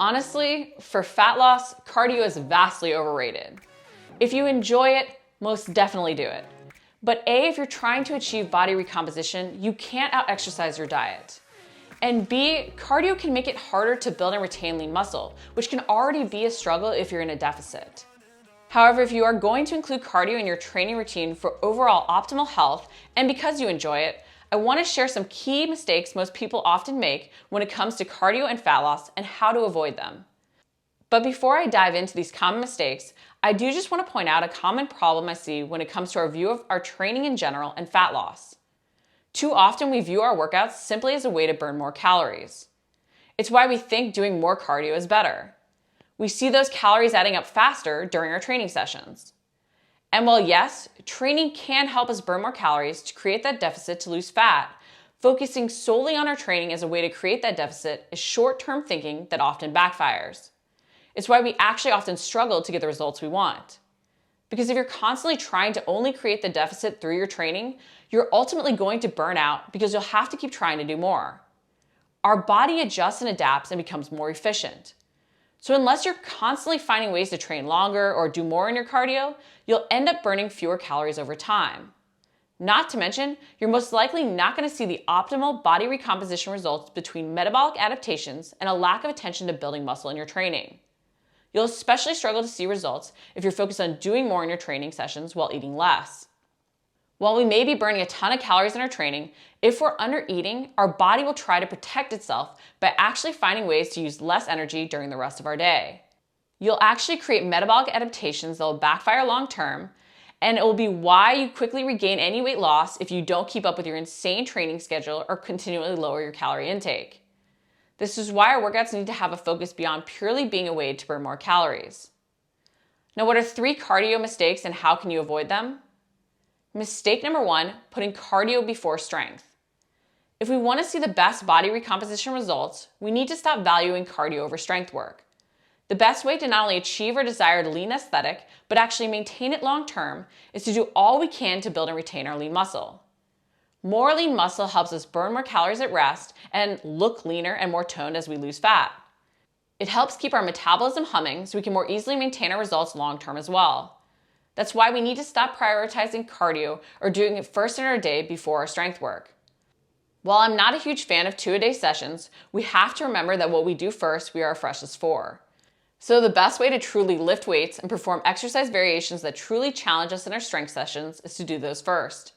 Honestly, for fat loss, cardio is vastly overrated. If you enjoy it, most definitely do it. But A, if you're trying to achieve body recomposition, you can't out-exercise your diet. And B, cardio can make it harder to build and retain lean muscle, which can already be a struggle if you're in a deficit. However, if you are going to include cardio in your training routine for overall optimal health, and because you enjoy it, I want to share some key mistakes most people often make when it comes to cardio and fat loss and how to avoid them. But before I dive into these common mistakes, I do just want to point out a common problem I see when it comes to our view of our training in general and fat loss. Too often we view our workouts simply as a way to burn more calories. It's why we think doing more cardio is better. We see those calories adding up faster during our training sessions. And while yes, training can help us burn more calories to create that deficit to lose fat, focusing solely on our training as a way to create that deficit is short-term thinking that often backfires. It's why we actually often struggle to get the results we want. Because if you're constantly trying to only create the deficit through your training, you're ultimately going to burn out because you'll have to keep trying to do more. Our body adjusts and adapts and becomes more efficient. So unless you're constantly finding ways to train longer or do more in your cardio, you'll end up burning fewer calories over time. Not to mention, you're most likely not going to see the optimal body recomposition results between metabolic adaptations and a lack of attention to building muscle in your training. You'll especially struggle to see results if you're focused on doing more in your training sessions while eating less. While we may be burning a ton of calories in our training, if we're under eating, our body will try to protect itself by actually finding ways to use less energy during the rest of our day. You'll actually create metabolic adaptations that will backfire long term, and it will be why you quickly regain any weight loss if you don't keep up with your insane training schedule or continually lower your calorie intake. This is why our workouts need to have a focus beyond purely being a way to burn more calories. Now, what are 3 cardio mistakes and how can you avoid them? Mistake number 1, putting cardio before strength. If we want to see the best body recomposition results, we need to stop valuing cardio over strength work. The best way to not only achieve our desired lean aesthetic, but actually maintain it long term, is to do all we can to build and retain our lean muscle. More lean muscle helps us burn more calories at rest and look leaner and more toned as we lose fat. It helps keep our metabolism humming so we can more easily maintain our results long term as well. That's why we need to stop prioritizing cardio or doing it first in our day before our strength work. While I'm not a huge fan of 2-a-day sessions, we have to remember that what we do first, we are freshest for. So the best way to truly lift weights and perform exercise variations that truly challenge us in our strength sessions is to do those first.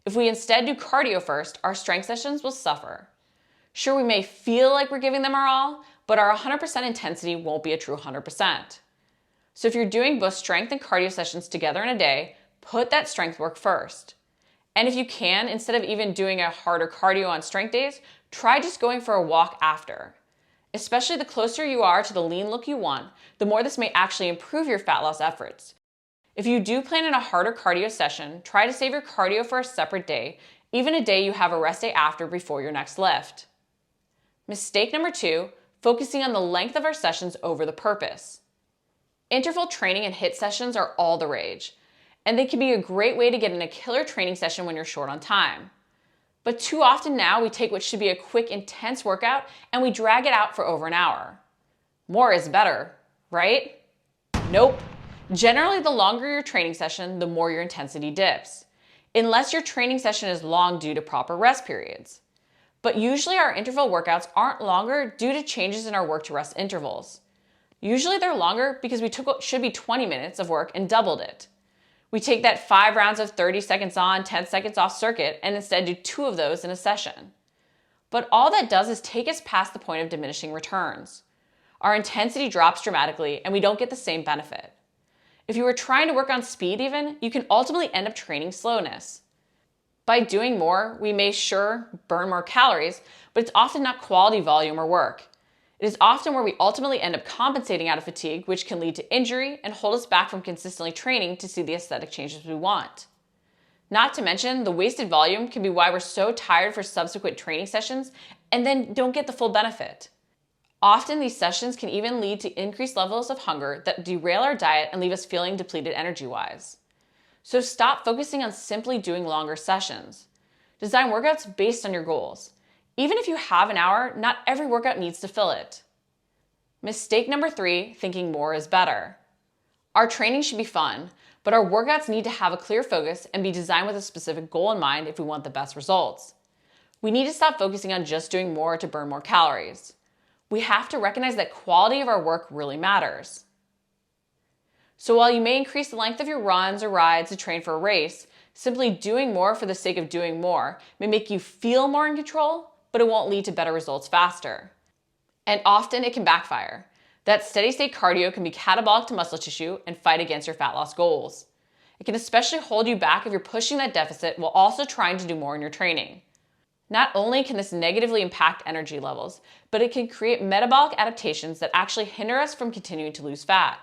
If we instead do cardio first, our strength sessions will suffer. Sure, we may feel like we're giving them our all, but our 100% intensity won't be a true 100%. So if you're doing both strength and cardio sessions together in a day, put that strength work first. And if you can, instead of even doing a harder cardio on strength days, try just going for a walk after. Especially the closer you are to the lean look you want, the more this may actually improve your fat loss efforts. If you do plan in a harder cardio session, try to save your cardio for a separate day, even a day you have a rest day after before your next lift. Mistake number 2, focusing on the length of our sessions over the purpose. Interval training and HIIT sessions are all the rage, and they can be a great way to get in a killer training session when you're short on time. But too often now we take what should be a quick, intense workout and we drag it out for over an hour. More is better, right? Nope. Generally, the longer your training session, the more your intensity dips, unless your training session is long due to proper rest periods. But usually our interval workouts aren't longer due to changes in our work to rest intervals. Usually they're longer because we took what should be 20 minutes of work and doubled it. We take that 5 rounds of 30 seconds on, 10 seconds off circuit and instead do 2 of those in a session. But all that does is take us past the point of diminishing returns. Our intensity drops dramatically and we don't get the same benefit. If you were trying to work on speed even, you can ultimately end up training slowness. By doing more, we may sure burn more calories, but it's often not quality volume or work. It is often where we ultimately end up compensating out of fatigue, which can lead to injury and hold us back from consistently training to see the aesthetic changes we want. Not to mention, the wasted volume can be why we're so tired for subsequent training sessions and then don't get the full benefit. Often these sessions can even lead to increased levels of hunger that derail our diet and leave us feeling depleted energy-wise. So stop focusing on simply doing longer sessions. Design workouts based on your goals. Even if you have an hour, not every workout needs to fill it. Mistake number 3, thinking more is better. Our training should be fun, but our workouts need to have a clear focus and be designed with a specific goal in mind if we want the best results. We need to stop focusing on just doing more to burn more calories. We have to recognize that quality of our work really matters. So while you may increase the length of your runs or rides to train for a race, simply doing more for the sake of doing more may make you feel more in control, but it won't lead to better results faster. And often it can backfire. That steady state cardio can be catabolic to muscle tissue and fight against your fat loss goals. It can especially hold you back if you're pushing that deficit while also trying to do more in your training. Not only can this negatively impact energy levels, but it can create metabolic adaptations that actually hinder us from continuing to lose fat.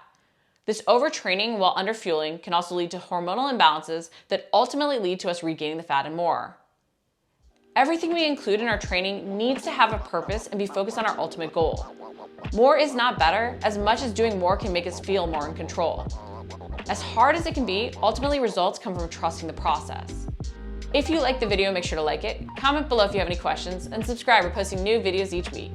This overtraining while underfueling can also lead to hormonal imbalances that ultimately lead to us regaining the fat and more. Everything we include in our training needs to have a purpose and be focused on our ultimate goal. More is not better, as much as doing more can make us feel more in control. As hard as it can be, ultimately results come from trusting the process. If you like the video, make sure to like it, comment below if you have any questions, and subscribe. We're posting new videos each week.